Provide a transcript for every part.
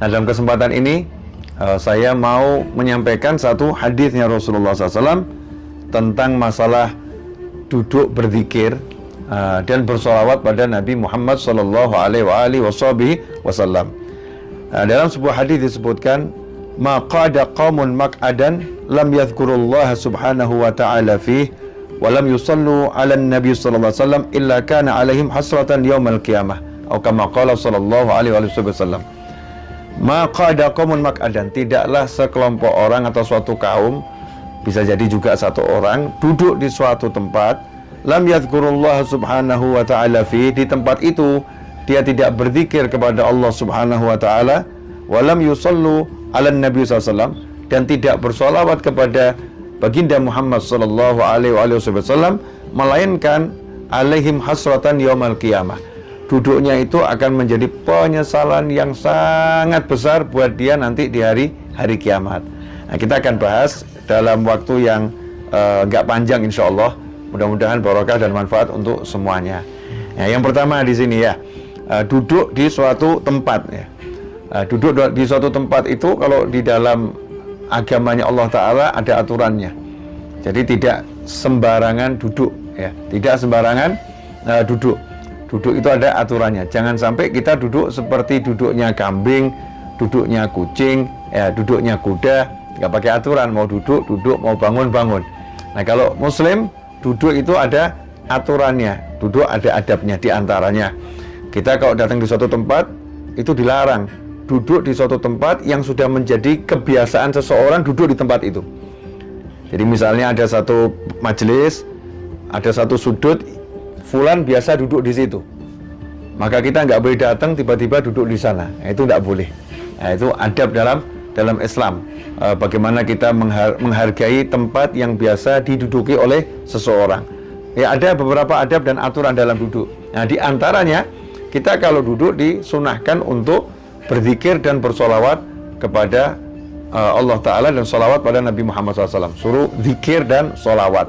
Nah, dalam kesempatan ini saya mau menyampaikan satu hadisnya Rasulullah SAW tentang masalah duduk berzikir dan bersolawat pada Nabi Muhammad Sallallahu Alaihi Wasallam. Dalam sebuah hadis disebutkan, maqada qaumun maq'adan lam yadhkurullaha subhanahu wa ta'ala fih wa lam yusallu ala nabi sallallahu alaihi wasallam illa kana alaihim hasratan yaumal qiyamah atau kama qala sallallahu alaihi wasallam. Maqada qaumun maq'adan, tidaklah sekelompok orang atau suatu kaum, bisa jadi juga satu orang, duduk di suatu tempat, lam yadhkurullah subhanahu wa ta'ala fi, di tempat itu dia tidak berzikir kepada Allah subhanahu wa ta'ala, walam yusallu ala nabi SAW, dan tidak bersolawat kepada baginda Muhammad sallallahu alaihi wasallam, melainkan alaihim hasratan yaumal qiyamah, duduknya itu akan menjadi penyesalan yang sangat besar buat dia nanti di hari kiamat. Nah, kita akan bahas dalam waktu yang nggak panjang insyaallah. Mudah-mudahan barokah dan manfaat untuk semuanya. Nah, yang pertama di sini ya, duduk di suatu tempat ya. Duduk di suatu tempat itu kalau di dalam agamanya Allah Ta'ala ada aturannya. Jadi tidak sembarangan duduk ya, tidak sembarangan duduk. Duduk itu ada aturannya. Jangan sampai kita duduk seperti duduknya kambing, duduknya kucing, ya, duduknya kuda, nggak pakai aturan, mau duduk, mau bangun. Nah, kalau Muslim duduk itu ada aturannya, duduk ada adabnya. Di antaranya, kita kalau datang di suatu tempat itu dilarang duduk di suatu tempat yang sudah menjadi kebiasaan seseorang duduk di tempat itu. Jadi misalnya ada satu majelis, ada satu sudut, fulan biasa duduk di situ, maka kita nggak boleh datang tiba-tiba duduk di sana. Nah, itu nggak boleh. Nah, itu adab dalam Islam. Bagaimana kita menghargai tempat yang biasa diduduki oleh seseorang. Ya, ada beberapa adab dan aturan dalam duduk. Nah, di antaranya kita kalau duduk disunahkan untuk berzikir dan bersolawat kepada Allah Ta'ala dan solawat pada Nabi Muhammad SAW. Suruh zikir dan solawat.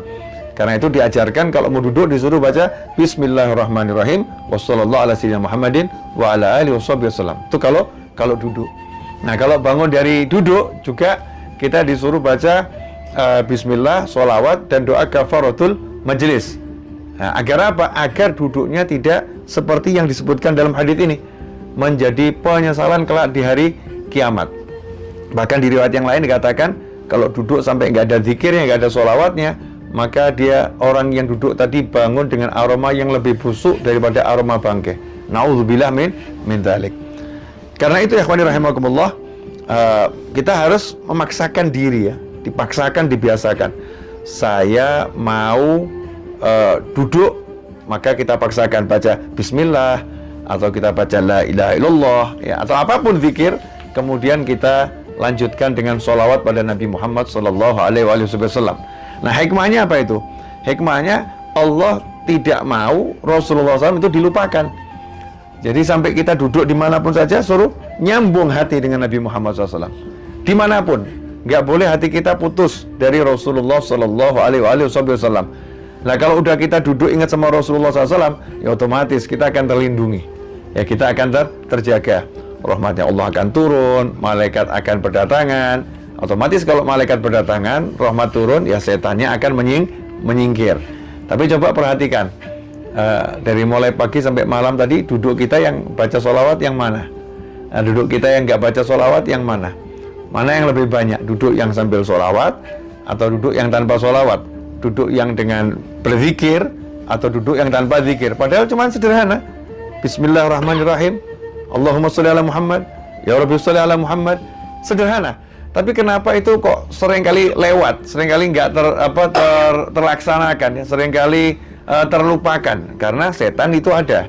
Karena itu diajarkan kalau mau duduk disuruh baca Bismillahirrahmanirrahim wassallallahu ala sayyidina Muhammadin wa ala alihi wasallam. Itu kalau duduk. Nah, kalau bangun dari duduk juga kita disuruh baca Bismillah, solawat, dan doa kafaratul majlis. Nah, agar apa? Agar duduknya tidak seperti yang disebutkan dalam hadis ini, menjadi penyesalan kelak di hari kiamat. Bahkan di riwayat yang lain dikatakan kalau duduk sampai nggak ada zikirnya, nggak ada solawatnya, maka dia orang yang duduk tadi bangun dengan aroma yang lebih busuk daripada aroma bangkai. Na'udzubillah min dzalik. Karena itu ya ikhwani rahimakumullah, kita harus memaksakan diri ya, dipaksakan, dibiasakan. Saya mau duduk, maka kita paksakan baca bismillah, atau kita baca la ilaha illallah ya, atau apapun zikir, kemudian kita lanjutkan dengan sholawat pada Nabi Muhammad sallallahu alaihi wasallam. Nah, hikmahnya apa itu? Hikmahnya Allah tidak mau Rasulullah SAW itu dilupakan. Jadi sampai kita duduk dimanapun saja suruh nyambung hati dengan Nabi Muhammad SAW. Dimanapun, nggak boleh hati kita putus dari Rasulullah Sallallahu Alaihi Wasallam. Nah, kalau udah kita duduk ingat sama Rasulullah SAW, ya otomatis kita akan terlindungi. Ya, kita akan terjaga. Rahmatnya Allah akan turun, malaikat akan berdatangan. Otomatis kalau malaikat berdatangan, rahmat turun, ya setannya akan menyingkir. Tapi coba perhatikan, dari mulai pagi sampai malam tadi, duduk kita yang baca sholawat yang mana? Nah, duduk kita yang nggak baca sholawat yang mana? Mana yang lebih banyak? Duduk yang sambil sholawat atau duduk yang tanpa sholawat? Duduk yang dengan berzikir atau duduk yang tanpa zikir? Padahal cuma sederhana. Bismillahirrahmanirrahim. Allahumma sholli ala Muhammad. Ya Rabbi sholli ala Muhammad. Sederhana. Tapi kenapa itu kok seringkali lewat, seringkali nggak terlaksanakan, ya, seringkali terlupakan? Karena setan itu ada.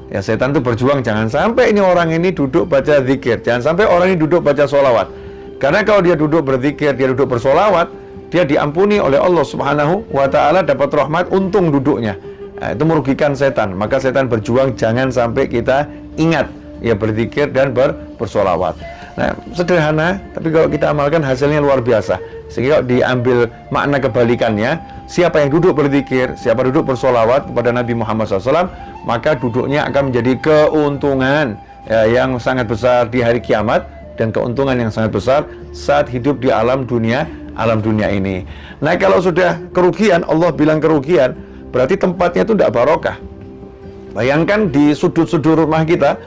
Ya, setan itu berjuang jangan sampai ini orang ini duduk baca zikir, jangan sampai orang ini duduk baca sholawat. Karena kalau dia duduk berzikir, dia duduk bersolawat, dia diampuni oleh Allah Subhanahu wa Ta'ala, dapat rahmat, untung duduknya. Nah, itu merugikan setan. Maka setan berjuang jangan sampai kita ingat ya berzikir dan bersolawat. Nah, sederhana, tapi kalau kita amalkan hasilnya luar biasa. Sehingga diambil makna kebalikannya, siapa yang duduk berzikir, siapa duduk bersolawat kepada Nabi Muhammad SAW, maka duduknya akan menjadi keuntungan ya, yang sangat besar di hari kiamat. dan keuntungan yang sangat besar saat hidup di alam dunia ini. Nah, kalau sudah kerugian, Allah bilang kerugian, berarti tempatnya itu tidak barokah. Bayangkan di sudut-sudut rumah kita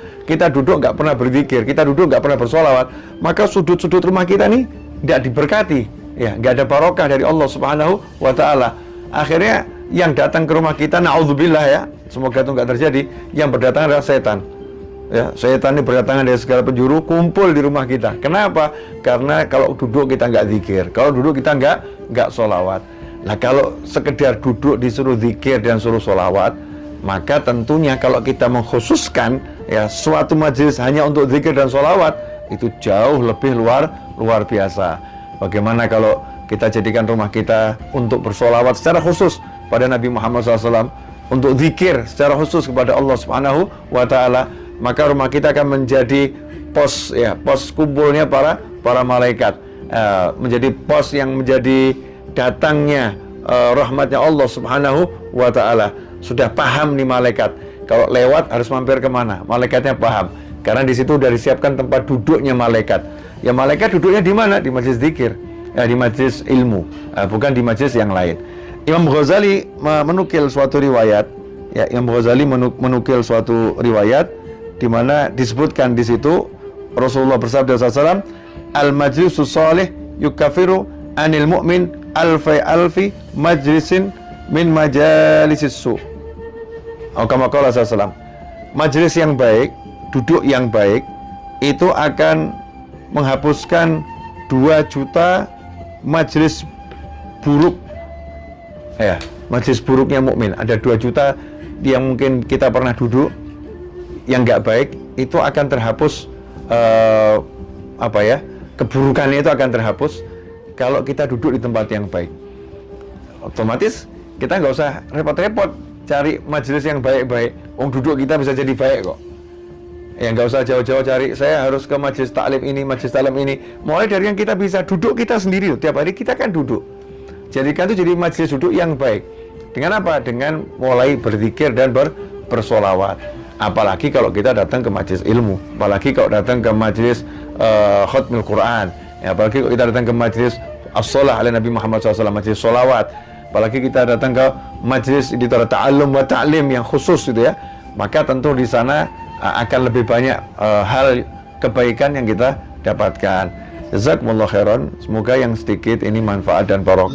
duduk nggak pernah berzikir, kita duduk nggak pernah bersolawat, maka sudut-sudut rumah kita nih tidak diberkati, ya, nggak ada barokah dari Allah Subhanahu wa Ta'ala. Akhirnya yang datang ke rumah kita, na'udzubillah ya, semoga itu nggak terjadi, yang berdatangan adalah setan. Ya, setan ini berdatangan dari segala penjuru, kumpul di rumah kita. Kenapa? Karena kalau duduk kita nggak zikir, kalau duduk kita nggak solawat. Nah, kalau sekedar duduk disuruh zikir dan suruh solawat, maka tentunya kalau kita mengkhususkan ya suatu majelis hanya untuk zikir dan solawat, itu jauh lebih luar biasa. Bagaimana kalau kita jadikan rumah kita untuk bersolawat secara khusus pada Nabi Muhammad SAW, untuk zikir secara khusus kepada Allah Subhanahu wa Ta'ala, maka rumah kita akan menjadi pos kumpulnya para malaikat, menjadi pos yang menjadi datangnya rahmatnya Allah Subhanahu wa Ta'ala. Sudah paham nih malaikat, kalau lewat harus mampir kemana, malaikatnya paham, karena di situ sudah disiapkan tempat duduknya malaikat. Ya, malaikat duduknya di mana? Di majelis zikir, di majelis ilmu, bukan di majelis yang lain. Imam Ghazali menukil suatu riwayat, ya, Imam Ghazali menukil suatu riwayat di mana disebutkan di situ Rasulullah bersabda SAW, al-majlisus salih yukafiru anil mu'min alfi majlisin min majalisis su. Kama qala SAW, majelis yang baik, duduk yang baik itu akan menghapuskan 2 juta majelis buruk. Ya, majelis buruknya mukmin. Ada 2 juta yang mungkin kita pernah duduk yang nggak baik, itu akan terhapus, keburukannya itu akan terhapus kalau kita duduk di tempat yang baik. Otomatis kita nggak usah repot-repot cari majelis yang baik-baik. Duduk kita bisa jadi baik kok. Ya, nggak usah jauh-jauh cari, saya harus ke majelis taklim ini, majelis taklim ini. Mulai dari yang kita bisa duduk kita sendiri, tiap hari kita kan duduk. Jadikan itu jadi majelis duduk yang baik. Dengan apa? Dengan mulai berzikir dan bersolawat. Apalagi kalau kita datang ke majelis ilmu, apalagi kalau datang ke majelis khatmil Quran, ya, apalagi kalau kita datang ke majelis as-shalah ala Nabi Muhammad SAW, majelis solawat, apalagi kita datang ke majelis di ta'allum wa ta'lim yang khusus gitu ya, maka tentu di sana akan lebih banyak hal kebaikan yang kita dapatkan. Jazakumullah khairan, semoga yang sedikit ini manfaat dan barokah.